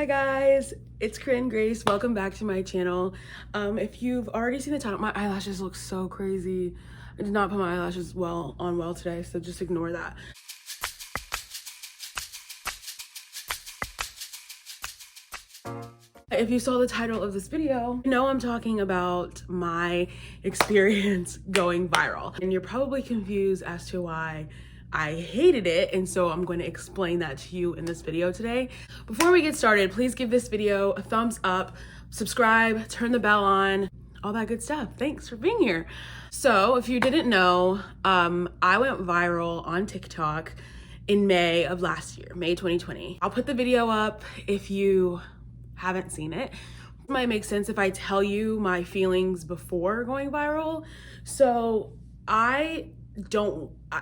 Hi guys, it's Koren Grace. Welcome back to my channel. If you've already seen the title, my eyelashes look so crazy. I did not put my eyelashes well today, so just ignore that. If you saw the title of this video, you know I'm talking about my experience going viral. And you're probably confused as to why I hated it, and so I'm going to explain that to you in this video today. Before we get started, please give this video a thumbs up, subscribe, turn the bell on, all that good stuff. Thanks for being here. So if you didn't know, I went viral on TikTok in May of last year, May 2020. I'll put the video up if you haven't seen it. It might make sense if I tell you my feelings before going viral. So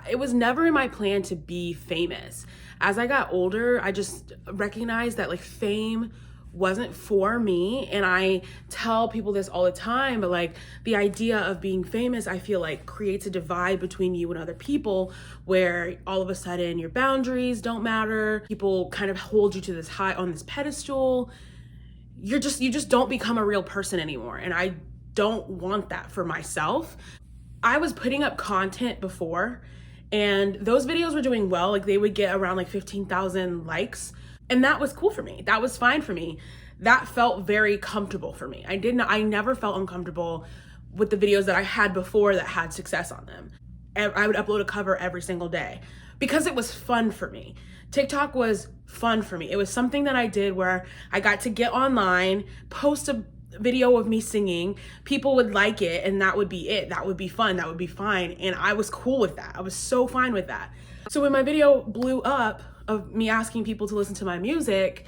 it was never in my plan to be famous. As I got older, I just recognized that like fame wasn't for me. And I tell people this all the time, but like the idea of being famous, I feel like creates a divide between you and other people where all of a sudden your boundaries don't matter. People kind of hold you to this high on this pedestal. You just don't become a real person anymore. And I don't want that for myself. I was putting up content before and those videos were doing well. Like they would get around like 15,000 likes and that was cool for me. That was fine for me. That felt very comfortable for me. I never felt uncomfortable with the videos that I had before that had success on them. I would upload a cover every single day because it was fun for me. TikTok was fun for me. It was something that I did where I got to get online, post a video of me singing, people would like it, and that would be it. That would be fun, that would be fine. And I was cool with that. I was so fine with that. So when my video blew up of me asking people to listen to my music,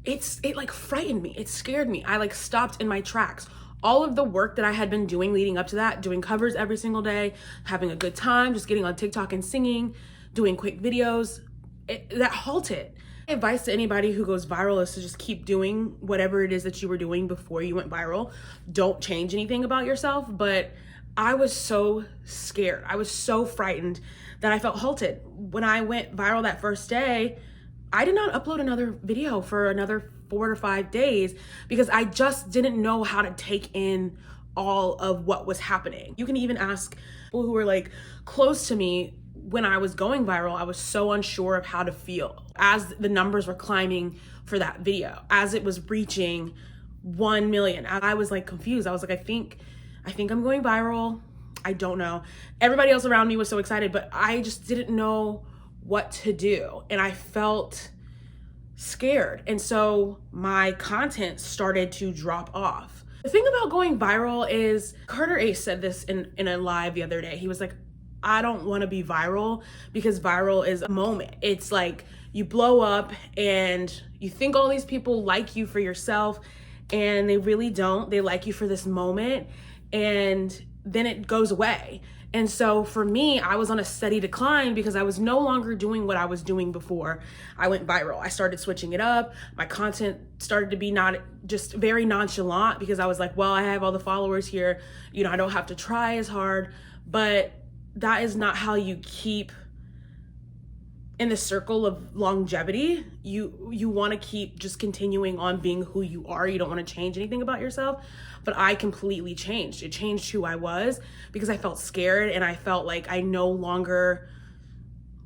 it like frightened me. It scared me. I like stopped in my tracks. All of the work that I had been doing leading up to that, doing covers every single day, having a good time, just getting on TikTok and singing, doing quick videos, that halted. My advice to anybody who goes viral is to just keep doing whatever it is that you were doing before you went viral. Don't change anything about yourself, but I was so scared. I was so frightened that I felt halted. When I went viral that first day, I did not upload another video for another 4 to 5 days because I just didn't know how to take in all of what was happening. You can even ask people who were like close to me. When I was going viral, I was so unsure of how to feel as the numbers were climbing for that video, as it was reaching 1 million. I was like confused. I was like, I think I'm going viral. I don't know. Everybody else around me was so excited, but I just didn't know what to do. And I felt scared. And so my content started to drop off. The thing about going viral is Carter Ace said this in a live the other day. He was like, I don't want to be viral because viral is a moment. It's like you blow up and you think all these people like you for yourself and they really don't. They like you for this moment and then it goes away. And so for me, I was on a steady decline because I was no longer doing what I was doing before I went viral. I started switching it up. My content started to be not just very nonchalant because I was like, well, I have all the followers here. You know, I don't have to try as hard, but that is not how you keep in the circle of longevity. You want to keep just continuing on being who you are. You don't want to change anything about yourself. But I completely changed. It changed who I was because I felt scared and I felt like I no longer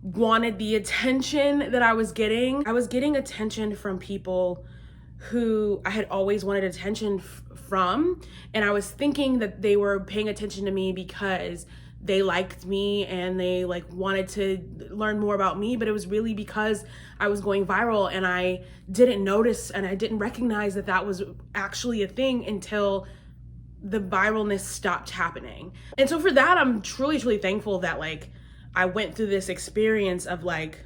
wanted the attention that I was getting. I was getting attention from people who I had always wanted attention from. And I was thinking that they were paying attention to me because they liked me and they like wanted to learn more about me, but it was really because I was going viral and I didn't notice and I didn't recognize that that was actually a thing until the viralness stopped happening. And so for that, I'm truly, truly thankful that like I went through this experience of like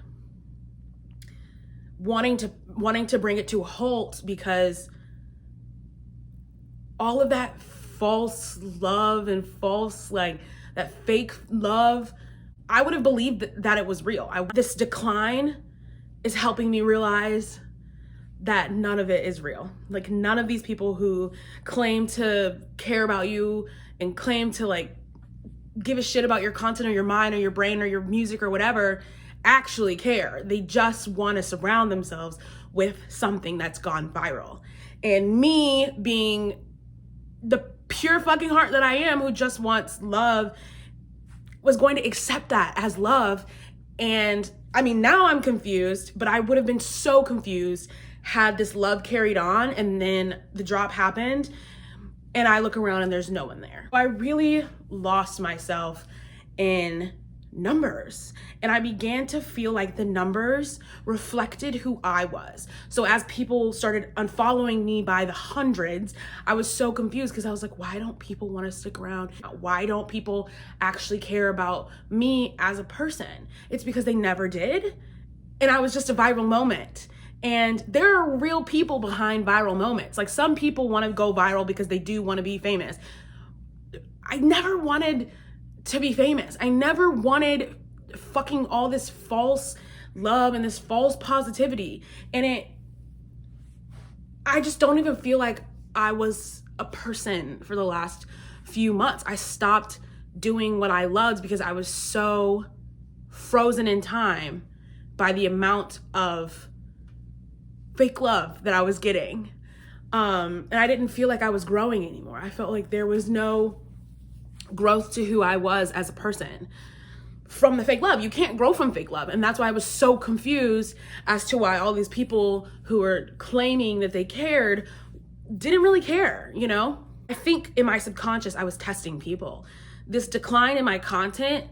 wanting to bring it to a halt because all of that false love and false like that fake love, I would have believed that it was real. This decline is helping me realize that none of it is real. Like none of these people who claim to care about you and claim to like give a shit about your content or your mind or your brain or your music or whatever actually care. They just want to surround themselves with something that's gone viral. And me being the pure fucking heart that I am, who just wants love, was going to accept that as love. And I mean, now I'm confused, but I would have been so confused had this love carried on and then the drop happened and I look around and there's no one there. I really lost myself in numbers, and I began to feel like the numbers reflected who I was. So as people started unfollowing me by the hundreds, I was so confused because I was like, why don't people want to stick around? Why don't people actually care about me as a person? It's because they never did, and I was just a viral moment. And there are real people behind viral moments. Like, some people want to go viral because they do want to be famous. I never wanted to be famous. I never wanted fucking all this false love and this false positivity. And I just don't even feel like I was a person for the last few months. I stopped doing what I loved because I was so frozen in time by the amount of fake love that I was getting. And I didn't feel like I was growing anymore. I felt like there was no growth to who I was as a person from the fake love. You can't grow from fake love. And that's why I was so confused as to why all these people who were claiming that they cared didn't really care, you know? I think in my subconscious, I was testing people. This decline in my content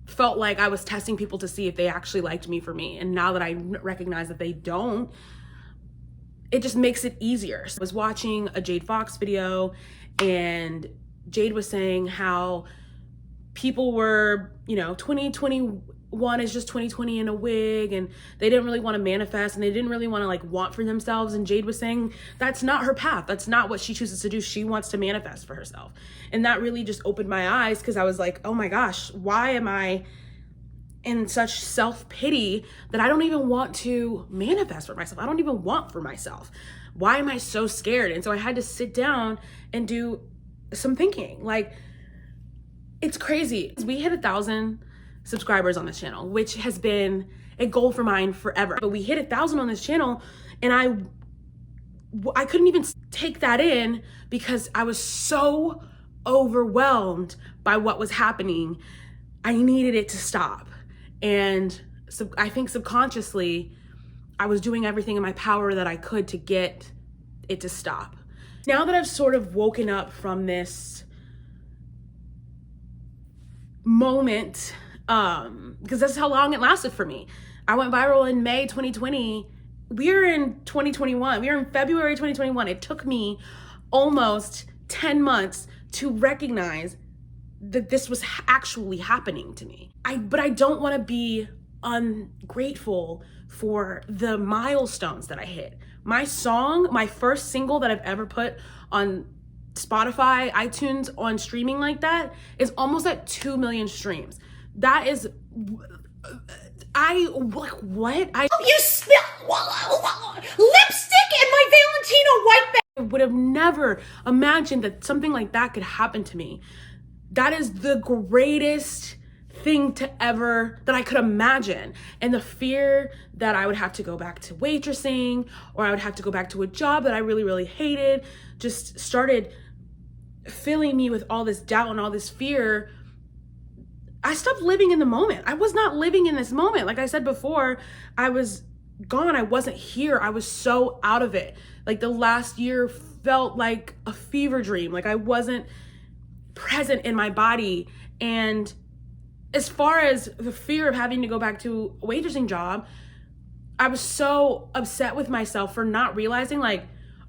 felt like I was testing people to see if they actually liked me for me. And now that I recognize that they don't, it just makes it easier. So I was watching a Jade Fox video, and Jade was saying how people were, 2021 is just 2020 in a wig, and they didn't really want to manifest, and they didn't really want to want for themselves. And Jade was saying that's not her path. That's not what she chooses to do. She wants to manifest for herself. And that really just opened my eyes, because I was like, oh my gosh, why am I in such self-pity that I don't even want to manifest for myself? I don't even want for myself. Why am I so scared? And so I had to sit down and do some thinking. It's crazy. We hit 1,000 subscribers on this channel, which has been a goal for mine forever. But we hit 1,000 on this channel, and I couldn't even take that in because I was so overwhelmed by what was happening. I needed it to stop. And so I think subconsciously I was doing everything in my power that I could to get it to stop. Now that I've sort of woken up from this moment, because that's how long it lasted for me. I went viral in May 2020. We're in 2021. We're in February 2021. It took me almost 10 months to recognize that this was actually happening to me. But I don't want to be ungrateful for the milestones that I hit. My song, my first single that I've ever put on Spotify, iTunes, on streaming like that, is almost at 2 million streams. That is, what? You smell lipstick and my Valentino white bag. I would have never imagined that something like that could happen to me. That is the greatest thing that I could imagine. And the fear that I would have to go back to waitressing, or I would have to go back to a job that I really, really hated, just started filling me with all this doubt and all this fear. I stopped living in the moment. I was not living in this moment. Like I said before, I was gone. I wasn't here. I was so out of it. Like, the last year felt like a fever dream. Like, I wasn't present in my body. And as far as the fear of having to go back to a waitressing job, I was so upset with myself for not realizing,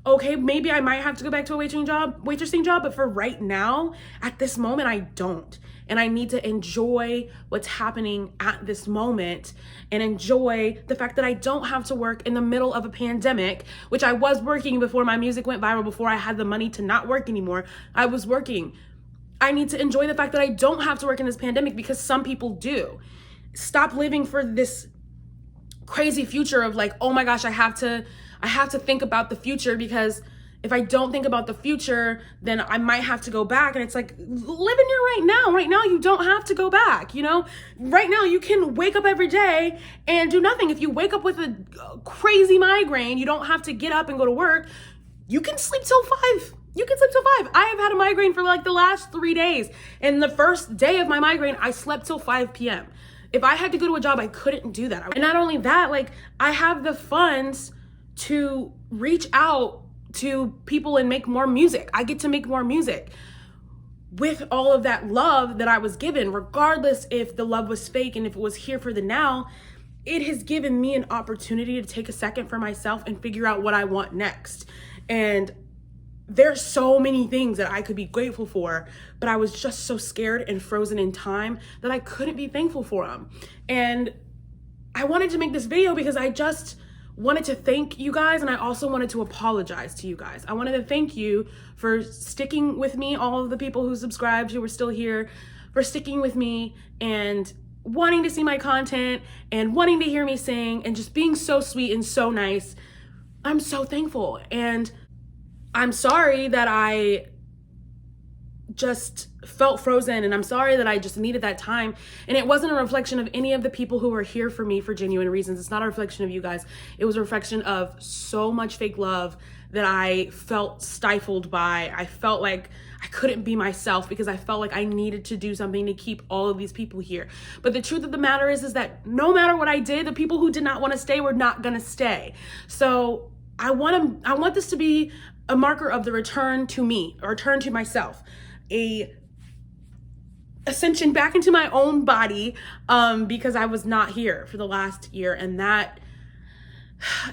okay, maybe I might have to go back to a waitressing job, but for right now, at this moment, I don't. And I need to enjoy what's happening at this moment, and enjoy the fact that I don't have to work in the middle of a pandemic, which I was working before my music went viral, before I had the money to not work anymore. I was working. I need to enjoy the fact that I don't have to work in this pandemic, because some people do. Stop living for this crazy future of oh my gosh, I have to think about the future, because if I don't think about the future, then I might have to go back. And it's like, live in your right now. Right now, you don't have to go back, you know? Right now, you can wake up every day and do nothing. If you wake up with a crazy migraine, you don't have to get up and go to work. You can sleep till 5. You can sleep till 5. I have had a migraine for like the last 3 days. And the first day of my migraine, I slept till 5 p.m. If I had to go to a job, I couldn't do that. And not only that, like, I have the funds to reach out to people and make more music. I get to make more music with all of that love that I was given, regardless if the love was fake and if it was here for the now. It has given me an opportunity to take a second for myself and figure out what I want next. And there's so many things that I could be grateful for, but I was just so scared and frozen in time that I couldn't be thankful for them. And I wanted to make this video because I just wanted to thank you guys, and I also wanted to apologize to you guys. I wanted to thank you for sticking with me, all of the people who subscribed, who were still here, for sticking with me and wanting to see my content and wanting to hear me sing and just being so sweet and so nice. I'm so thankful. And I'm sorry that I just felt frozen, and I'm sorry that I just needed that time. And it wasn't a reflection of any of the people who were here for me for genuine reasons. It's not a reflection of you guys. It was a reflection of so much fake love that I felt stifled by. I felt like I couldn't be myself because I felt like I needed to do something to keep all of these people here. But the truth of the matter is that no matter what I did, the people who did not want to stay were not going to stay. So I want this to be a marker of the return to me, or return to myself, a ascension back into my own body, because I was not here for the last year. And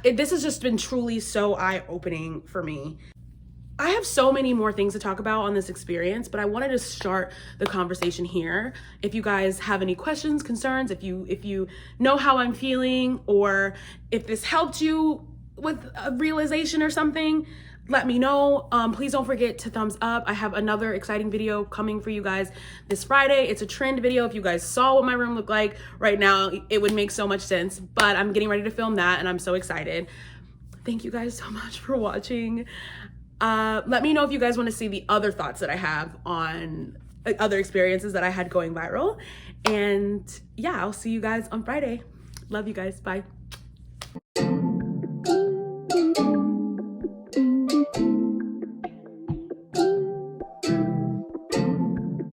this has just been truly so eye-opening for me. I have so many more things to talk about on this experience, but I wanted to start the conversation here. If you guys have any questions, concerns, if you know how I'm feeling, or if this helped you with a realization or something, let me know. Please don't forget to thumbs up. I have another exciting video coming for you guys this Friday. It's a trend video. If you guys saw what my room looked like right now, it would make so much sense, but I'm getting ready to film that and I'm so excited. Thank you guys so much for watching. Let me know if you guys want to see the other thoughts that I have on other experiences that I had going viral. And yeah, I'll see you guys on Friday. Love you guys. Bye.